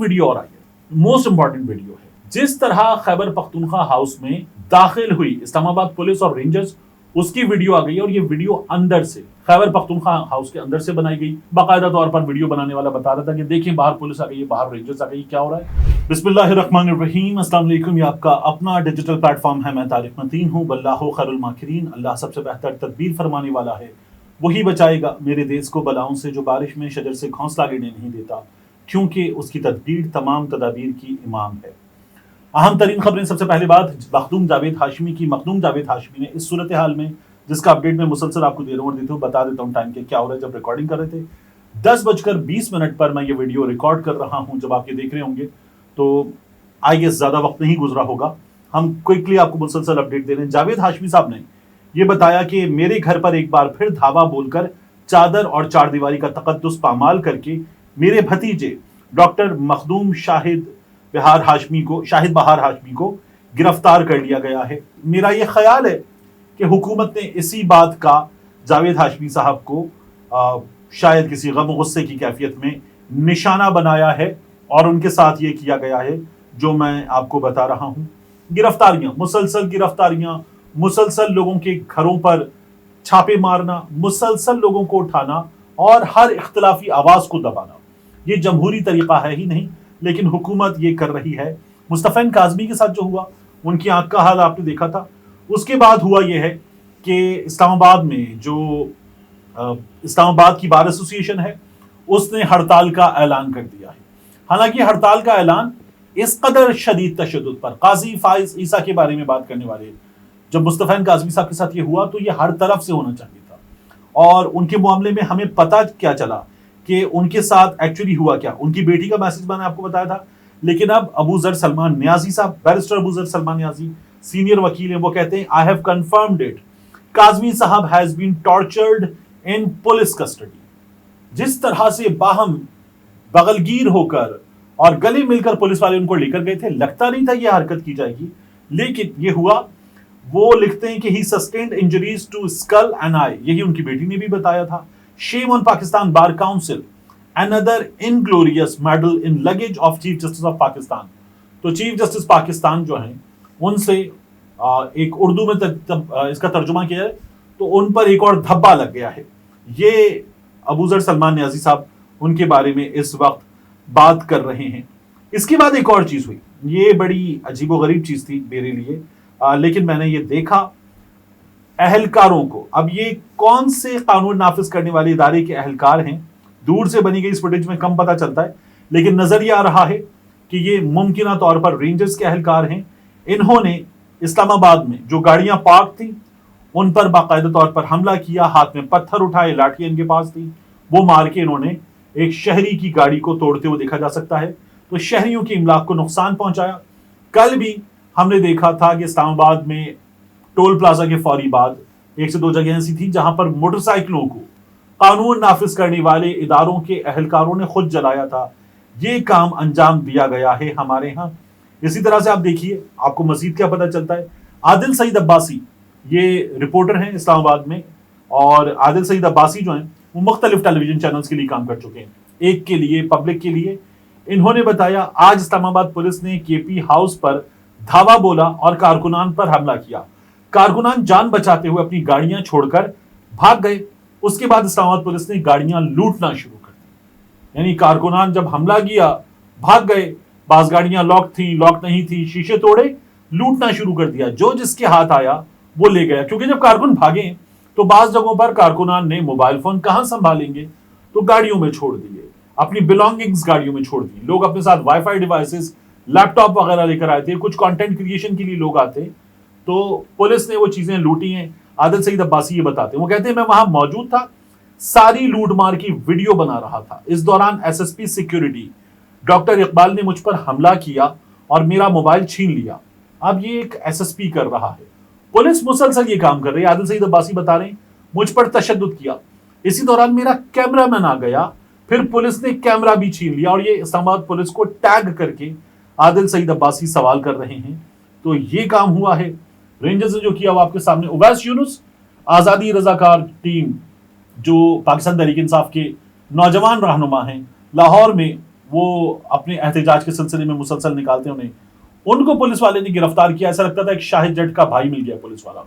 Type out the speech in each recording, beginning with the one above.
Video اور آئی ہے، most important video ہے۔ جس طرح خیبر پختونخوا ہاؤس میں داخل ہوئی اسلام آباد پولیس اور رینجرز، اس کی ویڈیو آ گئی اور یہ ویڈیو اندر سے خیبر پختونخوا ہاؤس کے اندر سے بنائی گئی۔ باقاعدہ طور پر ویڈیو بنانے والا بتا رہا تھا کہ دیکھیں باہر پولیس آ گئی ہے، باہر رینجرز آ گئی، کیا ہو رہا ہے۔ بسم اللہ الرحمن الرحیم، السلام علیکم۔ یہ آپ کا اپنا ڈیجیٹل پلیٹ فارم ہے، میں طارق متین ہوں۔ واللہ خیر الماکرین، اللہ سب سے بہتر تدبیر فرمانے والا ہے، وہی بچائے گا میرے دیس کو بلاؤں سے، جو بارش میں شجر سے گھونسلہ گرنے نہیں دیتا، کیونکہ اس کی تدبیر تمام تدابیر کی امام ہے۔ اہم ترین خبریں، سب سے پہلے بات مخدوم جاوید ہاشمی کی۔ مخدوم جاوید ہاشمی نے اس صورتحال میں، جس کا اپڈیٹ میں مسلسل آپ کو دے رہا ہوں اور دیتا ہوں، بتا دیتا ہوں ٹائم کے کیا ہو رہا ہے۔ جب ریکارڈنگ کر رہے تھے 10:20 پر میں یہ ویڈیو ریکارڈ کر رہا ہوں، جب آپ یہ دیکھ رہے ہوں گے تو آئی گیس زیادہ وقت نہیں گزرا ہوگا، ہم کوئکلی آپ کو مسلسل اپڈیٹ دے رہے ہیں۔ جاوید ہاشمی صاحب نے یہ بتایا کہ میرے گھر پر ایک بار پھر دھاوا بول کر چادر اور چار دیواری کا تقدس پامال کر کے میرے بھتیجے ڈاکٹر مخدوم شاہد بہار ہاشمی کو گرفتار کر لیا گیا ہے۔ میرا یہ خیال ہے کہ حکومت نے اسی بات کا جاوید ہاشمی صاحب کو شاید کسی غم و غصے کی کیفیت میں نشانہ بنایا ہے اور ان کے ساتھ یہ کیا گیا ہے جو میں آپ کو بتا رہا ہوں۔ گرفتاریاں، مسلسل لوگوں کے گھروں پر چھاپے مارنا، مسلسل لوگوں کو اٹھانا اور ہر اختلافی آواز کو دبانا، یہ جمہوری طریقہ ہے ہی نہیں، لیکن حکومت یہ کر رہی ہے۔ مصطفی کاظمی کے ساتھ جو ہوا، ان کی آنکھ کا حال آپ نے دیکھا تھا۔ اس کے بعد ہوا یہ ہے کہ اسلام آباد میں جو اسلام آباد کی بار ایسوسی ایشن ہے، اس نے ہڑتال کا اعلان کر دیا ہے۔ حالانکہ ہڑتال کا اعلان اس قدر شدید تشدد پر، قاضی فائز عیسیٰ کے بارے میں بات کرنے والے، جب مصطفی کاظمی صاحب کے ساتھ یہ ہوا تو یہ ہر طرف سے ہونا چاہیے تھا، اور ان کے معاملے میں ہمیں پتہ کیا چلا کہ ان کے ساتھ ایکچولی ہوا کیا۔ ان کی بیٹی کا میسج میں نے آپ کو بتایا تھا، لیکن اب ابو ذر سلمان نیازی صاحب، بیرسٹر ابو ذر سلمان نیازی سینئر وکیل ہیں، وہ کہتے ہیں I have confirmed it, Kazmi صاحب has been tortured in police custody۔ جس طرح سے باہم بغلگیر ہو کر اور گلے مل کر پولیس والے ان کو لے کر گئے تھے، لگتا نہیں تھا یہ حرکت کی جائے گی، لیکن یہ ہوا۔ وہ لکھتے ہیں کہ he sustained injuries to skull and eye، یہی ان کی بیٹی نے بھی بتایا تھا۔ Shame on Pakistan Bar Council, another inglorious medal in luggage of Chief Justice of Pakistan۔ تو چیف جسٹس پاکستان جو ہیں، ان سے ایک اردو میں اس کا ترجمہ کیا ہے تو ان پر ایک اور دھبا لگ گیا ہے۔ یہ ابو ذر سلمان نیازی صاحب ان کے بارے میں اس وقت بات کر رہے ہیں۔ اس کے بعد ایک اور چیز ہوئی، یہ بڑی عجیب و غریب چیز تھی میرے لیے، لیکن میں نے یہ دیکھا اہلکاروں کو، اب یہ کون سے قانون نافذ کرنے والے ادارے کے اہلکار ہیں، دور سے بنی گئی اس فوٹیج میں کم پتہ چلتا ہے، لیکن نظر یہ آ رہا ہے کہ یہ ممکنہ طور پر رینجرز کے اہلکار ہیں۔ انہوں نے اسلام آباد میں جو گاڑیاں پارک تھیں ان پر باقاعدہ طور پر حملہ کیا، ہاتھ میں پتھر اٹھائے، لاٹھی ان کے پاس تھی، وہ مار کے انہوں نے ایک شہری کی گاڑی کو توڑتے ہوئے دیکھا جا سکتا ہے، تو شہریوں کی املاک کو نقصان پہنچایا۔ کل بھی ہم نے دیکھا تھا کہ اسلام آباد میں ٹول پلازا کے فوری بعد 1 سے 2 جگہیں ایسی تھی جہاں پر موٹر سائیکلوں کو قانون نافذ کرنے والے اداروں کے اہلکاروں نے خود جلایا تھا۔ یہ کام انجام دیا گیا ہے ہمارے ہاں۔ اسی طرح سے آپ دیکھیے، آپ کو مزید کیا پتہ چلتا ہے۔ عادل سعید عباسی، یہ رپورٹر ہیں اسلام آباد میں، اور عادل سعید عباسی جو ہیں وہ مختلف ٹیلی ویژن چینلز کے لیے کام کر چکے ہیں، ایک کے لیے، پبلک کے لیے۔ انہوں نے بتایا آج اسلام آباد پولیس نے کے پی ہاؤس پر دھاوا بولا اور کارکنان پر حملہ کیا۔ کارکنان جان بچاتے ہوئے اپنی گاڑیاں چھوڑ کر بھاگ گئے۔ اس کے بعد اسلام آباد پولیس نے گاڑیاں لوٹنا شروع کر دی، یعنی کارکنان جب حملہ کیا بھاگ گئے، بعض گاڑیاں لاک تھیں، لاک نہیں تھی، شیشے توڑے، لوٹنا شروع کر دیا، جو جس کے ہاتھ آیا وہ لے گیا۔ کیونکہ جب کارکن بھاگے تو بعض جگہوں پر کارکنان نے موبائل فون کہاں سنبھالیں گے، تو گاڑیوں میں چھوڑ دیے، اپنی بلانگنگز گاڑیوں میں چھوڑ دی۔ لوگ اپنے ساتھ وائی فائی ڈیوائسز، لیپ ٹاپ وغیرہ لے کر آئے تھے، کچھ کانٹینٹ کریشن کے لیے لوگ آتے، تو پولیس نے وہ چیزیں لوٹی ہیں۔ عادل سعید عباسی یہ بتاتے ہیں، وہ کہتے ہیں میں وہاں موجود تھا، ساری لوٹ مار کی ویڈیو بنا رہا تھا۔ اس دوران S S P security doctor Iqbal نے مجھ پر حملہ کیا اور میرا موبائل چھین لیا۔ اب یہ ایک ایس ایس پی کر رہا ہے، پولیس مسلسل یہ کام کر رہی ہے۔ عادل سعید عباسی بتا رہے ہیں مجھ پر تشدد کیا، اسی دوران میرا کیمرہ مین آ گیا، پھر پولیس نے کیمرہ بھی چھین لیا، اور یہ اسلام آباد پولیس کو ٹیگ کر کے عادل سعید عباسی سوال کر رہے ہیں۔ تو یہ کام ہوا ہے۔ رینجرز نے جو کیا وہ آپ کے سامنے۔ اویس یونس، آزادی رضاکار ٹیم جو پاکستان تحریک انصاف کے نوجوان رہنما ہیں، لاہور میں وہ اپنے احتجاج کے سلسلے میں مسلسل نکالتے ہیں انہیں، ان کو پولیس والے نے گرفتار کیا. ایسا لگتا تھا ایک شاہد جٹ کا بھائی مل گیا پولیس والا.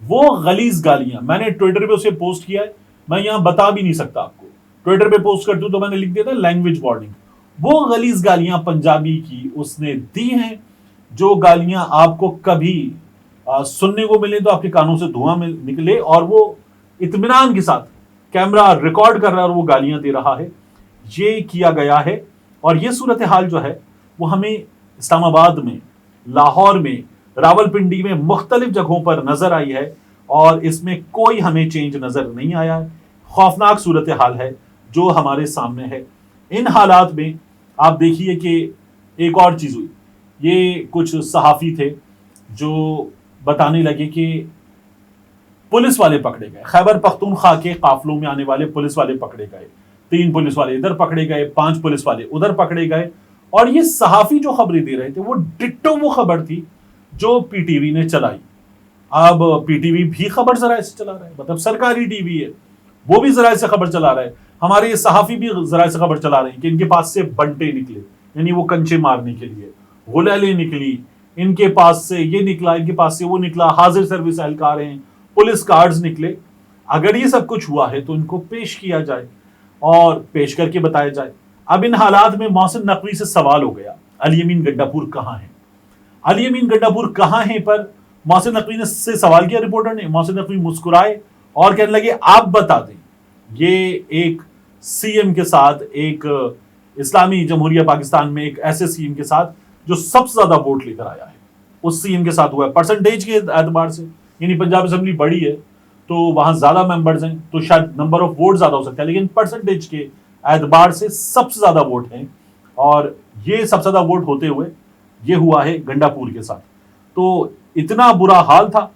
وہ غلیظ گالیاں میں نے ٹویٹر پہ اسے پوسٹ کیا ہے، میں یہاں بتا بھی نہیں سکتا آپ کو. ٹویٹر پہ پوسٹ کرتا ہوں تو میں نے لکھ دیا تھا لینگویج وارننگ. وہ غلیظ گالیاں پنجابی کی اس نے دی ہیں، جو گالیاں آپ کو کبھی سننے کو ملے تو آپ کے کانوں سے دھواں میں نکلے، اور وہ اطمینان کے ساتھ کیمرہ ریکارڈ کر رہا ہے اور وہ گالیاں دے رہا ہے. یہ کیا گیا ہے. اور یہ صورتحال جو ہے وہ ہمیں اسلام آباد میں، لاہور میں، راول پنڈی میں مختلف جگہوں پر نظر آئی ہے، اور اس میں کوئی ہمیں چینج نظر نہیں آیا ہے. خوفناک صورتحال ہے جو ہمارے سامنے ہے. ان حالات میں آپ دیکھیے کہ ایک اور چیز ہوئی. یہ کچھ صحافی تھے جو بتانے لگے کہ پولیس والے پکڑے گئے، خیبر پختونخوا کے قافلوں میں آنے والے پولیس والے پکڑے گئے، 3 پولیس والے ادھر پکڑے گئے، 5 پولیس والے ادھر پکڑے گئے. اور یہ صحافی جو خبریں دے رہے تھے وہ ڈٹو وہ خبر تھی جو پی ٹی وی نے چلائی. اب پی ٹی وی بھی خبر ذرائع سے چلا رہا ہے، مطلب سرکاری ٹی وی ہے، وہ بھی ذرائع سے خبر چلا رہا ہے. ہمارے یہ صحافی بھی ذرائع سے خبر چلا رہے ہیں کہ ان کے پاس سے بنٹے نکلے، یعنی وہ کنچے مارنے کے لیے، غلیلیں نکلی، ان کے پاس سے یہ نکلا، ان کے پاس سے وہ نکلا، حاضر سروس اہلکار ہیں، پولیس کارڈز نکلے. اگر یہ سب کچھ ہوا ہے تو ان کو پیش کیا جائے اور پیش کر کے بتایا جائے. اب ان حالات میں محسن نقوی سے سوال ہو گیا، علی امین گڈا پور کہاں ہیں؟ علی امین گڈا پور کہاں ہیں پر محسن نقوی نے سے سوال کیا رپورٹر نے. محسن نقوی مسکرائے اور کہنے لگے آپ بتا دیں. یہ ایک سی ایم کے ساتھ، ایک اسلامی جمہوریہ پاکستان میں ایک ایسے سی ایم کے ساتھ جو سب سے زیادہ ووٹ لے کر آیا ہے، اس سی ایم کے ساتھ ہوا ہے. پرسنٹیج کے اعتبار سے، یعنی پنجاب اسمبلی بڑی ہے تو وہاں زیادہ ممبرز ہیں تو شاید نمبر آف ووٹ زیادہ ہو سکتا ہے، لیکن پرسنٹیج کے اعتبار سے سب سے زیادہ ووٹ ہیں. اور یہ سب سے زیادہ ووٹ ہوتے ہوئے یہ ہوا ہے گنڈا پور کے ساتھ. تو اتنا برا حال تھا.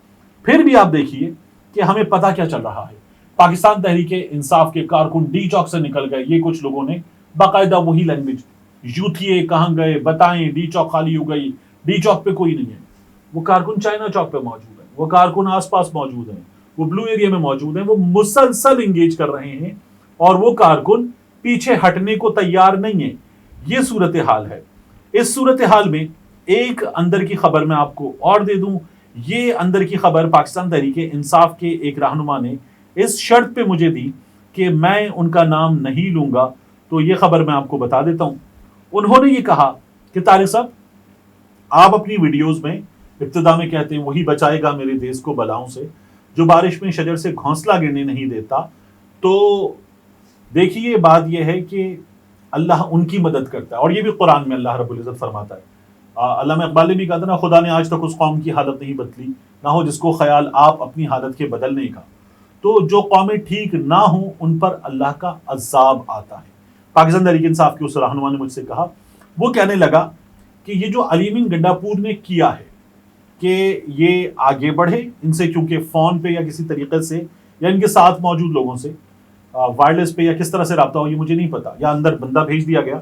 پھر بھی آپ دیکھیے کہ ہمیں پتا کیا چل رہا ہے. پاکستان تحریک انصاف کے کارکن ڈی چوک سے نکل گئے. یہ کچھ لوگوں نے باقاعدہ وہی لینگویج، یوتھیے کہاں گئے بتائیں، ڈی چوک خالی ہو گئی، ڈی چوک پہ کوئی نہیں ہے. وہ کارکن چائنا چوک پہ موجود ہیں، وہ کارکن آس پاس موجود ہیں، وہ بلو ایریا میں موجود ہیں، وہ مسلسل انگیج کر رہے ہیں، اور وہ کارکن پیچھے ہٹنے کو تیار نہیں ہیں. یہ صورتحال ہے. اس صورتحال میں ایک اندر کی خبر میں آپ کو اور دے دوں. یہ اندر کی خبر پاکستان تحریک انصاف کے ایک رہنما نے اس شرط پہ مجھے دی کہ میں ان کا نام نہیں لوں گا، تو یہ خبر میں آپ کو بتا دیتا ہوں. انہوں نے یہ کہا کہ طارق صاحب آپ اپنی ویڈیوز میں ابتدا میں کہتے ہیں وہی بچائے گا میرے دیس کو بلاؤں سے، جو بارش میں شجر سے گھونسلہ گرنے نہیں دیتا. تو دیکھیے بات یہ ہے کہ اللہ ان کی مدد کرتا ہے، اور یہ بھی قرآن میں اللہ رب العزت فرماتا ہے. علامہ اقبال نے بھی کہا تھا نا، خدا نے آج تک اس قوم کی حالت نہیں بدلی، نہ ہو جس کو خیال آپ اپنی حالت کے بدلنے کا. تو جو قومیں ٹھیک نہ ہوں ان پر اللہ کا عذاب آتا ہے. پاکستان تحریک انصاف کے اس رہنما نے مجھ سے کہا، وہ کہنے لگا کہ یہ جو علی امین گنڈا پور نے کیا ہے کہ یہ آگے بڑھے، ان سے کیونکہ فون پہ یا کسی طریقے سے یا ان کے ساتھ موجود لوگوں سے وائرلیس پہ یا کس طرح سے رابطہ ہو یہ مجھے نہیں پتا، یا اندر بندہ بھیج دیا گیا،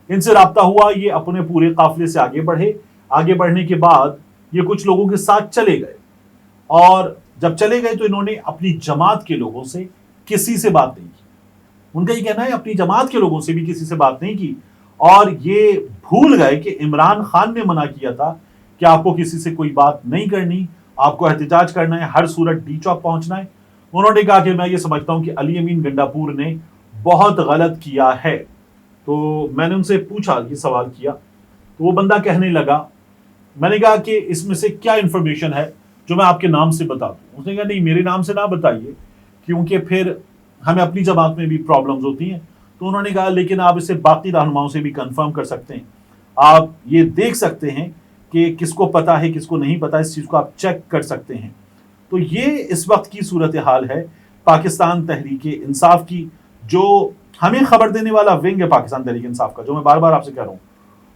ان سے رابطہ ہوا، یہ اپنے پورے قافلے سے آگے بڑھے. آگے بڑھنے کے بعد یہ کچھ لوگوں کے ساتھ چلے گئے، اور جب چلے گئے تو انہوں نے اپنی جماعت کے لوگوں سے کسی سے بات نہیں کی. ان کا یہ کہنا ہے اپنی جماعت کے لوگوں سے بھی کسی سے بات نہیں کی، اور یہ بھول گئے کہ عمران خان نے منع کیا تھا کہ آپ کو کسی سے کوئی بات نہیں کرنی، آپ کو احتجاج کرنا ہے، ہر صورت ڈی چوک پہنچنا ہے. انہوں نے کہا کہ میں یہ سمجھتا ہوں کہ علی امین گنڈا پور نے بہت غلط کیا ہے. تو میں نے ان سے پوچھا، یہ سوال کیا، تو وہ بندہ کہنے لگا، میں نے کہا کہ اس میں سے کیا انفارمیشن ہے جو میں آپ کے نام سے بتا دوں؟ اس نے کہا نہیں میرے نام سے نہ بتائیے کیونکہ پھر ہمیں اپنی جماعت میں بھی پرابلمز ہوتی ہیں. تو انہوں نے کہا لیکن آپ اسے باقی رہنماؤں سے بھی کنفرم کر سکتے ہیں، آپ یہ دیکھ سکتے ہیں کہ کس کو پتا ہے کس کو نہیں پتا، اس چیز کو آپ چیک کر سکتے ہیں. تو یہ اس وقت کی صورتحال ہے پاکستان تحریک انصاف کی. جو ہمیں خبر دینے والا ونگ ہے پاکستان تحریک انصاف کا، جو میں بار بار آپ سے کہہ رہا ہوں،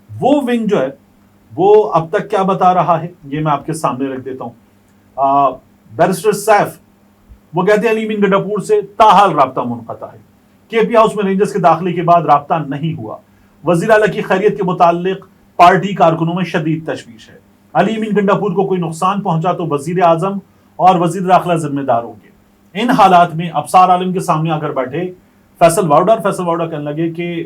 وہ ونگ جو ہے وہ اب تک کیا بتا رہا ہے یہ میں آپ کے سامنے رکھ دیتا ہوں. بیرسٹر سیف وہ کہتے ہیں علی امین گنڈا پور سے تاحال رابطہ منقطع ہے. کے پی ہاؤس میں رینجرز کے داخلے کے بعد رابطہ نہیں ہوا. وزیر اعلیٰ کی خیریت کے متعلق پارٹی کارکنوں میں شدید تشویش ہے. علی امین گنڈا پور کو کوئی نقصان پہنچا تو وزیر اعظم اور وزیر داخلہ ذمہ دار ہوں گے. ان حالات میں ابصار عالم کے سامنے آ کر بیٹھے فیصل واؤڈر کہنے لگے کہ